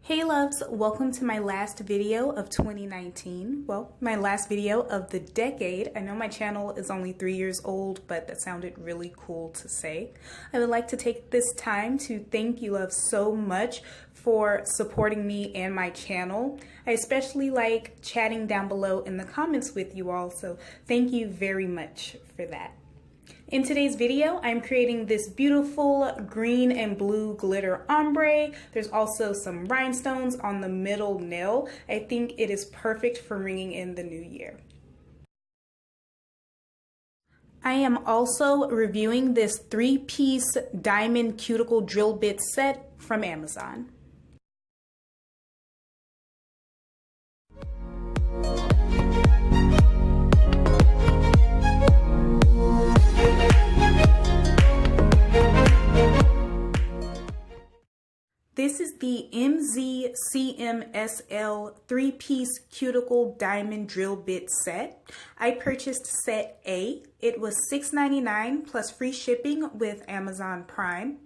Hey loves, welcome to my last video of 2019. Well, my last video of the decade. I know my channel is only 3 years old, but that sounded really cool to say. I would like to take this time to thank you loves so much for supporting me and my channel. I especially like chatting down below in the comments with you all, so thank you very much for that. In today's video, I'm creating this beautiful green and blue glitter ombre. There's also some rhinestones on the middle nail. I think it is perfect for ringing in the new year. I am also reviewing this 3-piece diamond cuticle drill bit set from Amazon. This is the MZCMSL 3-piece cuticle diamond drill bit set. I purchased set A. It was $6.99 plus free shipping with Amazon Prime.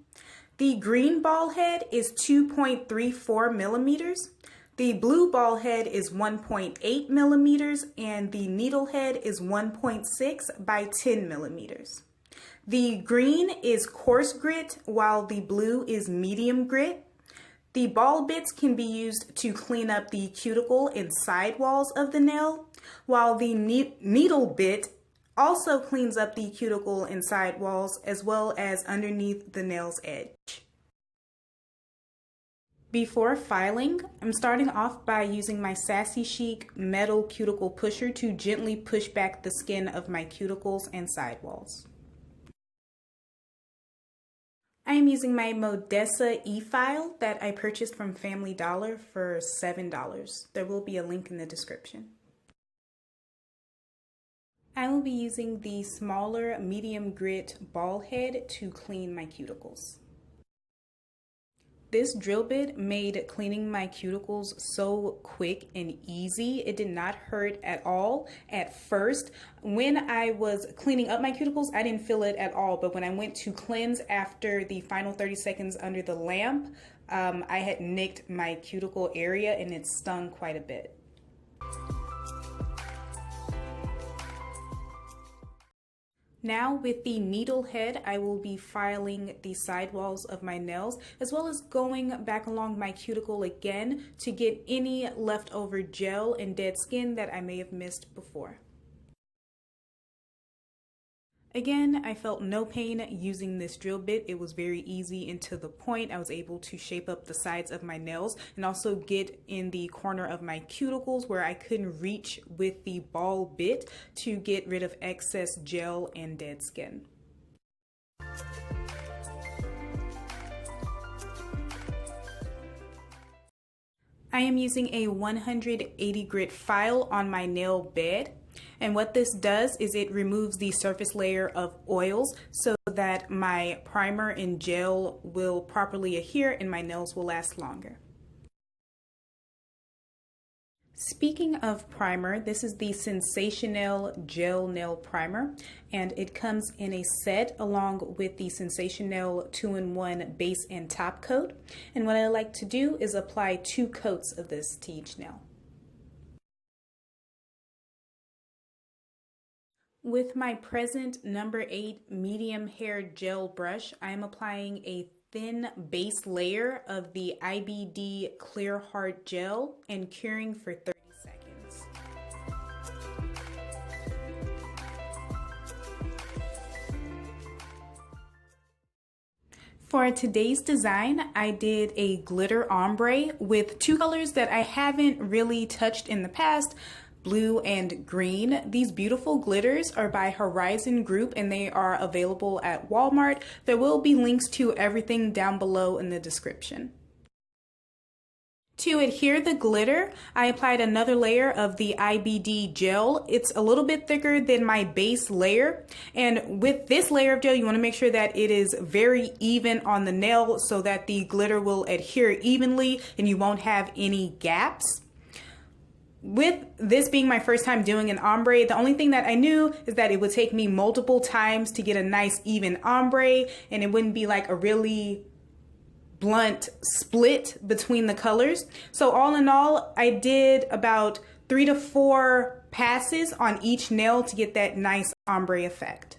The green ball head is 2.34 millimeters. The blue ball head is 1.8 millimeters and the needle head is 1.6 by 10 millimeters. The green is coarse grit while the blue is medium grit. The ball bits can be used to clean up the cuticle and sidewalls of the nail, while the needle bit also cleans up the cuticle and sidewalls as well as underneath the nail's edge. Before filing, I'm starting off by using my Sassy Chic metal cuticle pusher to gently push back the skin of my cuticles and sidewalls. I am using my Modesa e-file that I purchased from Family Dollar for $7. There will be a link in the description. I will be using the smaller medium grit ball head to clean my cuticles. This drill bit made cleaning my cuticles so quick and easy. It did not hurt at all at first. When I was cleaning up my cuticles, I didn't feel it at all. But when I went to cleanse after the final 30 seconds under the lamp, I had nicked my cuticle area and it stung quite a bit. Now with the needle head, I will be filing the sidewalls of my nails as well as going back along my cuticle again to get any leftover gel and dead skin that I may have missed before. Again, I felt no pain using this drill bit. It was very easy and to the point. I was able to shape up the sides of my nails and also get in the corner of my cuticles where I couldn't reach with the ball bit to get rid of excess gel and dead skin. I am using a 180 grit file on my nail bed. And what this does is it removes the surface layer of oils so that my primer and gel will properly adhere and my nails will last longer. Speaking of primer, this is the Sensational Gel Nail Primer, and it comes in a set along with the Sensational 2-in-1 base and top coat. And what I like to do is apply 2 coats of this to each nail. With my present number 8 medium hair gel brush, I am applying a thin base layer of the IBD Clear Hard Gel and curing for 30 seconds. For today's design, I did a glitter ombre with 2 colors that I haven't really touched in the past. Blue and green. These beautiful glitters are by Horizon Group and they are available at Walmart. There will be links to everything down below in the description. To adhere the glitter, I applied another layer of the IBD gel. It's a little bit thicker than my base layer. And with this layer of gel, you want to make sure that it is very even on the nail so that the glitter will adhere evenly and you won't have any gaps. With this being my first time doing an ombre, the only thing that I knew is that it would take me multiple times to get a nice even ombre and it wouldn't be like a really blunt split between the colors. So all in all, I did about 3 to 4 passes on each nail to get that nice ombre effect.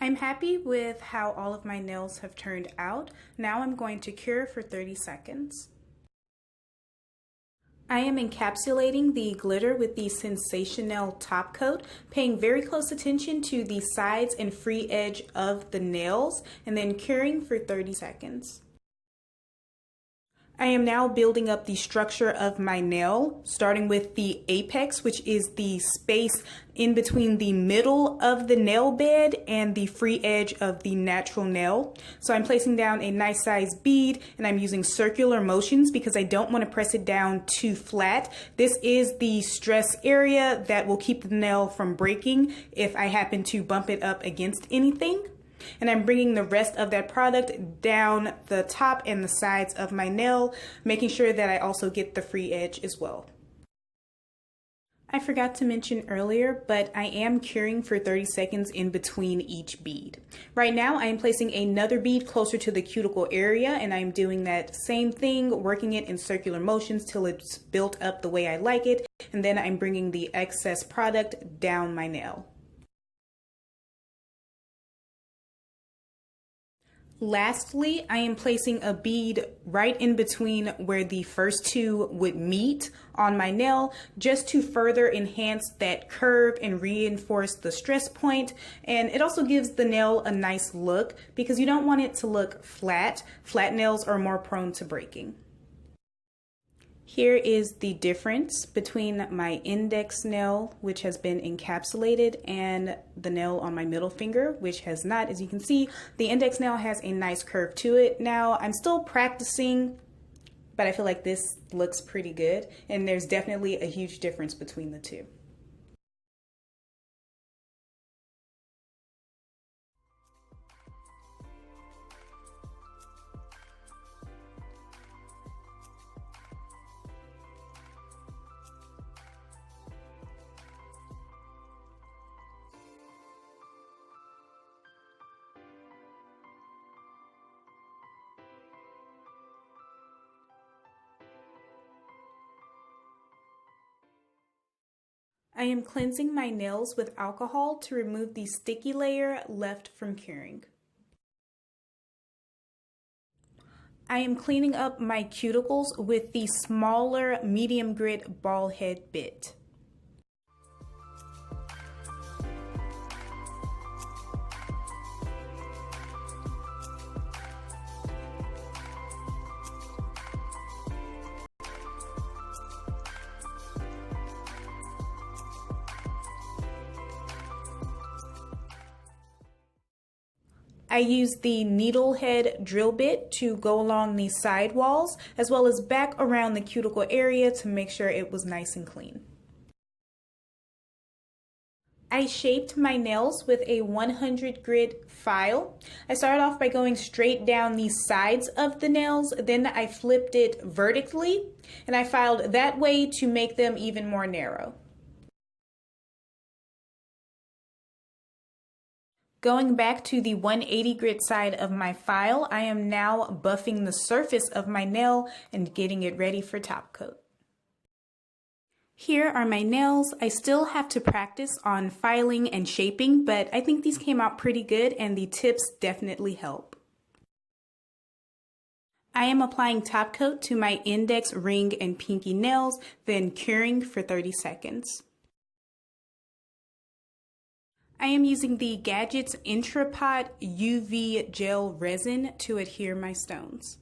I'm happy with how all of my nails have turned out. Now I'm going to cure for 30 seconds. I am encapsulating the glitter with the Sensationail top coat, paying very close attention to the sides and free edge of the nails, and then curing for 30 seconds. I am now building up the structure of my nail, starting with the apex, which is the space in between the middle of the nail bed and the free edge of the natural nail. So I'm placing down a nice size bead, and I'm using circular motions because I don't want to press it down too flat. This is the stress area that will keep the nail from breaking if I happen to bump it up against anything. And I'm bringing the rest of that product down the top and the sides of my nail, making sure that I also get the free edge as well. I forgot to mention earlier, but I am curing for 30 seconds in between each bead. Right now, I am placing another bead closer to the cuticle area, and I'm doing that same thing, working it in circular motions till it's built up the way I like it, and then I'm bringing the excess product down my nail. Lastly, I am placing a bead right in between where the first two would meet on my nail, just to further enhance that curve and reinforce the stress point. And it also gives the nail a nice look because you don't want it to look flat. Flat nails are more prone to breaking. Here is the difference between my index nail, which has been encapsulated, and the nail on my middle finger, which has not. As you can see, the index nail has a nice curve to it. Now, I'm still practicing, but I feel like this looks pretty good, and there's definitely a huge difference between the two. I am cleansing my nails with alcohol to remove the sticky layer left from curing. I am cleaning up my cuticles with the smaller medium grit ball head bit. I used the needle head drill bit to go along the side walls as well as back around the cuticle area to make sure it was nice and clean. I shaped my nails with a 100 grit file. I started off by going straight down the sides of the nails, then I flipped it vertically and I filed that way to make them even more narrow. Going back to the 180 grit side of my file, I am now buffing the surface of my nail and getting it ready for top coat. Here are my nails. I still have to practice on filing and shaping, but I think these came out pretty good and the tips definitely help. I am applying top coat to my index, ring, and pinky nails, then curing for 30 seconds. I am using the Gadget's Entrepot UV gel resin to adhere my stones.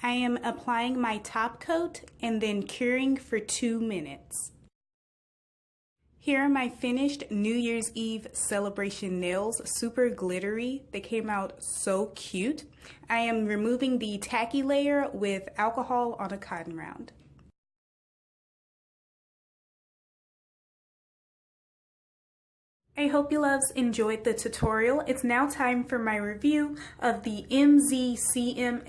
I am applying my top coat and then curing for 2 minutes. Here are my finished New Year's Eve celebration nails, super glittery. They came out so cute. I am removing the tacky layer with alcohol on a cotton round. I hope you loves enjoyed the tutorial. It's now time for my review of the MZCMSL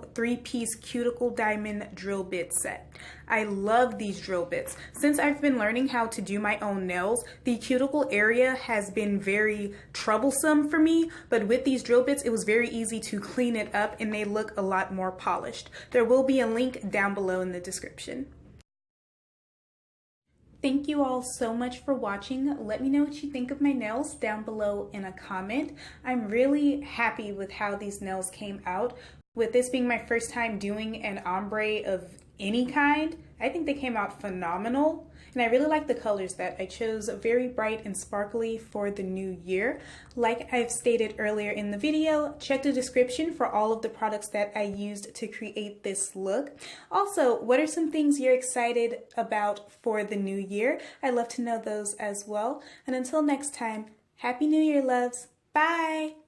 3-piece Cuticle Diamond Drill Bit set. I love these drill bits. Since I've been learning how to do my own nails, the cuticle area has been very troublesome for me, but with these drill bits, it was very easy to clean it up and they look a lot more polished. There will be a link down below in the description. Thank you all so much for watching. Let me know what you think of my nails down below in a comment. I'm really happy with how these nails came out. With this being my first time doing an ombre of any kind, I think they came out phenomenal. And I really like the colors that I chose, very bright and sparkly for the new year. Like I've stated earlier in the video, check the description for all of the products that I used to create this look. Also, what are some things you're excited about for the new year? I'd love to know those as well. And until next time, Happy New Year, loves. Bye!